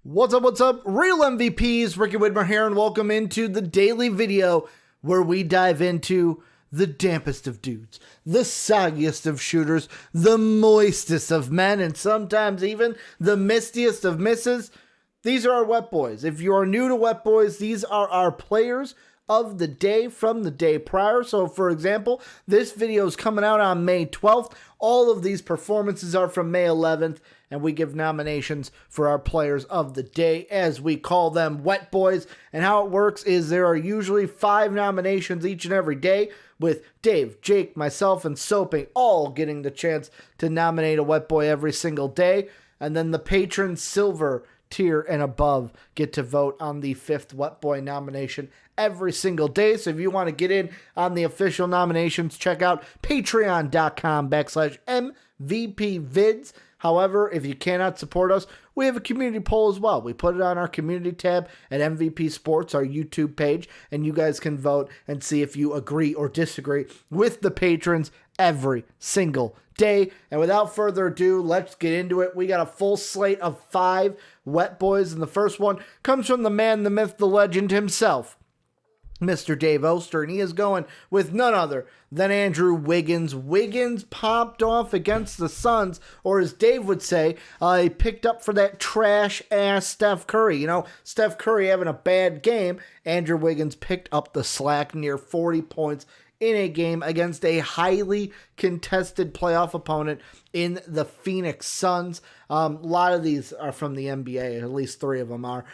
What's up, real MVPs? Ricky Widmer here, and welcome into the daily video where we dive into the dampest of dudes, the soggiest of shooters, the moistest of men, and sometimes even the mistiest of misses. These are our Wet Boys. If you are new to Wet Boys, these are our players of the day from the day prior. So for example, this video is coming out on May 12th. All of these performances are from May 11th, and we give nominations for our players of the day, as we call them, Wet Boys. And how it works is there are usually 5 nominations each and every day, with Dave, Jake, myself, and Soaping all getting the chance to nominate a Wet Boy every single day. And then the patron silver tier and above get to vote on the 5th Wet Boy nomination every single day. So if you want to get in on the official nominations, check out patreon.com/MVPvids. However, if you cannot support us, we have a community poll as well. We put it on our community tab at MVP Sports, our YouTube page, and you guys can vote and see if you agree or disagree with the patrons every single day. And without further ado, let's get into it. We got a full slate of 5 Wet Boys, and the first one comes from the man, the myth, the legend himself, Mr. Dave Oster, and he is going with none other than Andrew Wiggins. Wiggins popped off against the Suns, or as Dave would say, he picked up for that trash-ass Steph Curry. You know, Steph Curry having a bad game. Andrew Wiggins picked up the slack, near 40 points in a game against a highly contested playoff opponent in the Phoenix Suns. A lot of these are from the NBA, at least 3 of them are.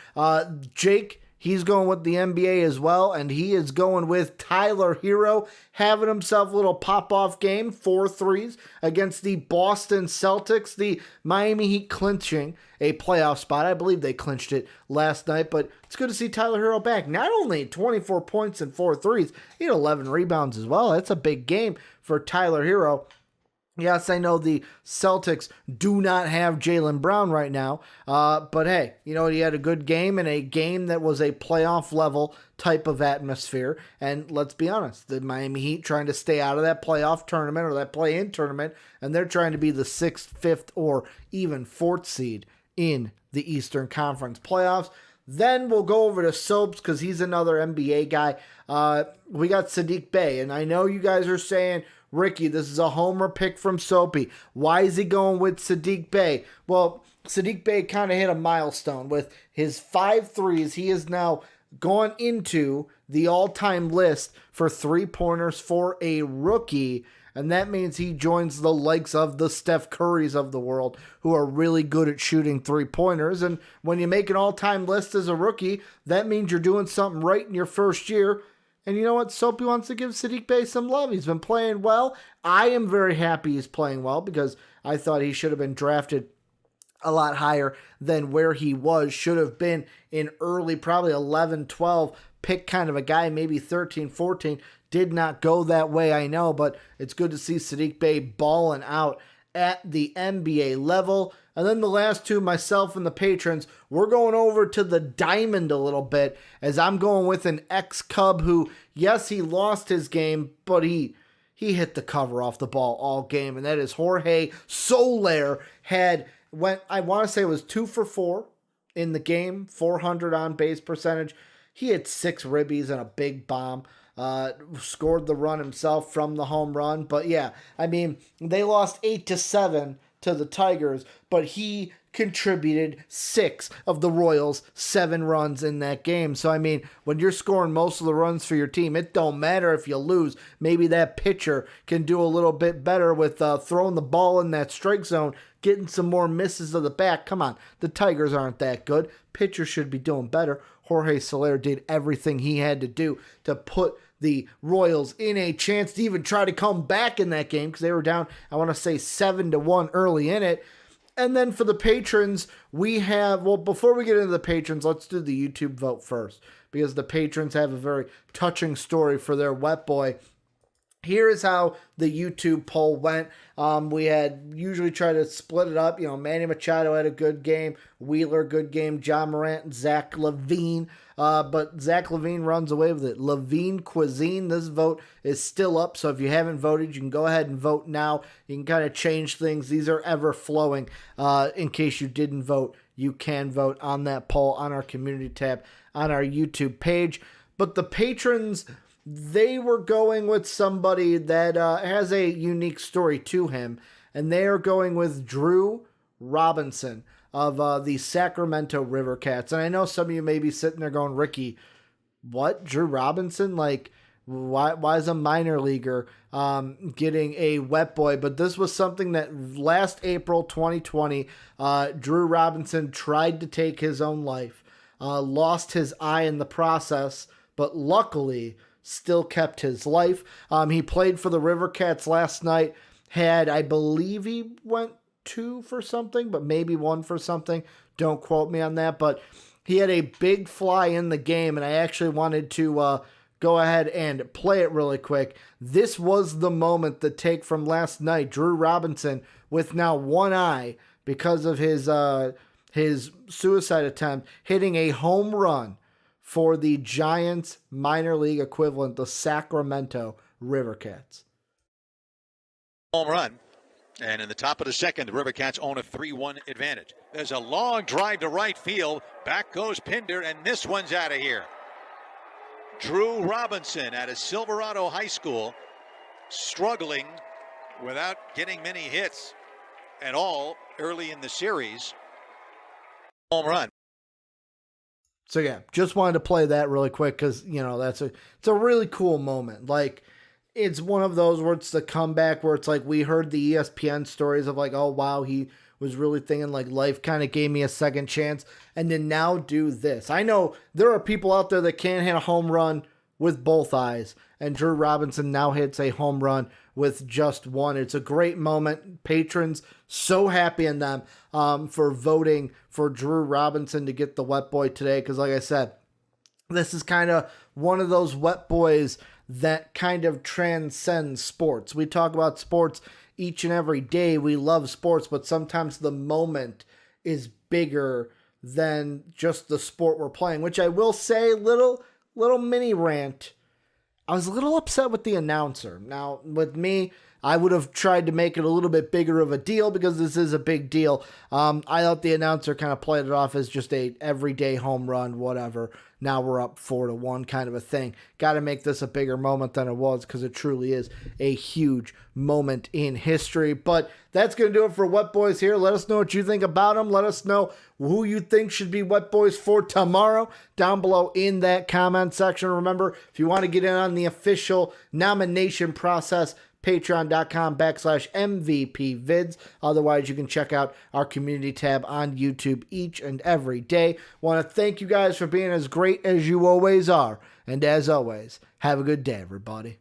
Jake, he's going with the NBA as well, and he is going with Tyler Hero, having himself a little pop-off game, 4 threes against the Boston Celtics, the Miami Heat clinching a playoff spot. I believe they clinched it last night, but it's good to see Tyler Hero back. Not only 24 points and 4 threes, he had 11 rebounds as well. That's a big game for Tyler Hero. Yes, I know the Celtics do not have Jaylen Brown right now, but hey, you know, he had a good game in a game that was a playoff level type of atmosphere, and let's be honest, the Miami Heat trying to stay out of that playoff tournament or that play-in tournament, and they're trying to be the 6th, 5th, or even 4th seed in the Eastern Conference playoffs. Then we'll go over to Soaps because he's another NBA guy. We got Saddiq Bey, and I know you guys are saying, Ricky, this is a homer pick from Soapy. Why is he going with Saddiq Bey? Well, Saddiq Bey kind of hit a milestone with his 5 threes. He is now gone into the all-time list for 3-pointers for a rookie, and that means he joins the likes of the Steph Currys of the world, who are really good at shooting 3-pointers. And when you make an all-time list as a rookie, that means you're doing something right in your first year. And you know what? Soapy wants to give Saddiq Bey some love. He's been playing well. I am very happy he's playing well because I thought he should have been drafted a lot higher than where he was. Should have been in early, probably 11, 12 pick kind of a guy, maybe 13, 14. Did not go that way, I know, but it's good to see Saddiq Bey balling out at the NBA level. And then the last 2, myself and the patrons, we're going over to the diamond a little bit, as I'm going with an ex-Cub who, yes, he lost his game, but he hit the cover off the ball all game, and that is Jorge Soler. I want to say it was 2 for 4 in the game, 400 on base percentage. He had 6 ribbies and a big bomb. Scored the run himself from the home run. But yeah, I mean, they lost 8-7 to the Tigers, but he contributed 6 of the Royals' 7 runs in that game. So, I mean, when you're scoring most of the runs for your team, it don't matter if you lose. Maybe that pitcher can do a little bit better with throwing the ball in that strike zone, getting some more misses of the bat. Come on, the Tigers aren't that good. Pitcher should be doing better. Jorge Soler did everything he had to do to put the Royals in a chance to even try to come back in that game because they were down, I want to say 7-1 early in it. And then for the patrons, we have, well, before we get into the patrons, let's do the YouTube vote first because the patrons have a very touching story for their Wet Boy. Here is how the YouTube poll went. We had usually try to split it up. You know, Manny Machado had a good game. Wheeler, good game. John Morant and Zach LaVine. But Zach LaVine runs away with it. LaVine Cuisine, this vote is still up. So if you haven't voted, you can go ahead and vote now. You can kind of change things. These are ever flowing. In case you didn't vote you can vote on that poll on our community tab on our YouTube page. But the patrons, they were going with somebody that has a unique story to him, and they are going with Drew Robinson of the Sacramento River Cats. And I know some of you may be sitting there going, Ricky, what? Drew Robinson? Like, why is a minor leaguer getting a wet boy? But this was something that last April 2020, Drew Robinson tried to take his own life, lost his eye in the process, but luckily still kept his life. He played for the River Cats last night, had, I believe he went 2 for something, but maybe 1 for something. Don't quote me on that, but he had a big fly in the game, and I actually wanted to go ahead and play it really quick. This was the moment, the take from last night. Drew Robinson with now one eye because of his suicide attempt, hitting a home run for the Giants minor league equivalent, the Sacramento River Cats. Home run. And in the top of the second, the River Cats own a 3-1 advantage. There's a long drive to right field. Back goes Pinder, and this one's out of here. Drew Robinson out of Silverado High School, struggling without getting many hits at all early in the series. Home run. So yeah, just wanted to play that really quick because, you know, it's a really cool moment. Like, it's one of those where it's the comeback where it's like we heard the ESPN stories of like, oh, wow, he was really thinking like life kind of gave me a second chance, and to now do this. I know there are people out there that can't hit a home run with both eyes, and Drew Robinson now hits a home run with just one. It's a great moment. Patrons, so happy in them for voting for Drew Robinson to get the wet boy today, because like I said, this is kind of one of those wet boys that kind of transcends sports. We talk about sports each and every day. We love sports, but sometimes the moment is bigger than just the sport we're playing, which I will say, little mini rant. I was a little upset with the announcer. Now, with me, I would have tried to make it a little bit bigger of a deal because this is a big deal. I thought the announcer kind of played it off as just a everyday home run, whatever. Now we're up 4-1 kind of a thing. Got to make this a bigger moment than it was because it truly is a huge moment in history. But that's going to do it for Wet Boys here. Let us know what you think about them. Let us know who you think should be Wet Boys for tomorrow down below in that comment section. Remember, if you want to get in on the official nomination process, patreon.com/MVPvids. Otherwise, you can check out our community tab on YouTube each and every day. Want to thank you guys for being as great as you always are. And as always, have a good day, everybody.